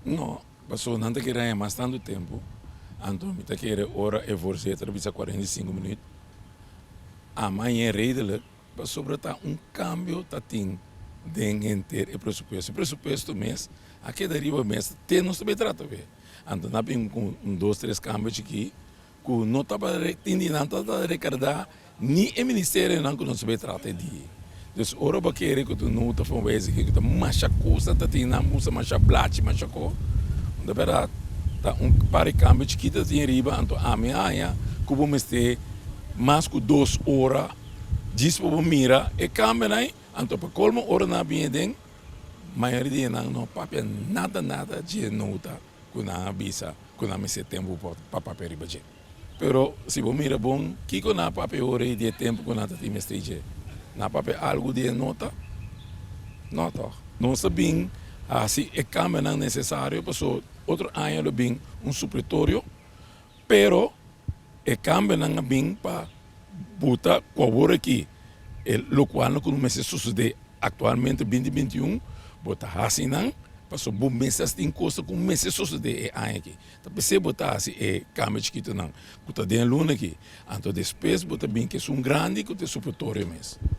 Não, passou não te querer mais tanto tempo. Então, me te querer hora e você trabalha 45 minutos. Amanhã redelijk, mas sobretudo cambio tá tem dentro do pressuposto. O pressuposto mês, aqui deriva mês, tem nos também trata bem. Então, nós temos dois, três cambios aqui, que não está para recordar, nem o ministério não que nós também trata de. Então, ora para querer que tu não está falando isso aqui, que tu macha coisa, tá tem na musa, macha blate, macha co. Na verdade, tá par de cambios que tá tem riba, então amanhã, que vamos ter mais que 2 horas, diz para mira, e cambia aí, então para colmo hora na bem den, maioria não papel nada de nota, que na avisa, que na me tempo para papel riba je. Pero se você mira bom, que na papel hora de tempo que na tem mestre na papel algo de nota, não sabem, assim, e cambia não necessário, passou outro ano bem supletorio, pero e cambio não bem para botar cobor aqui, o qual não começa a suceder atualmente 2021, botar assim não, passou bom meses tem coisa com meses suceder aqui, então você botar assim e cambio chiquito não, botar dentro luna aqui, então depois botar bem que é grande que é supletorio mesmo.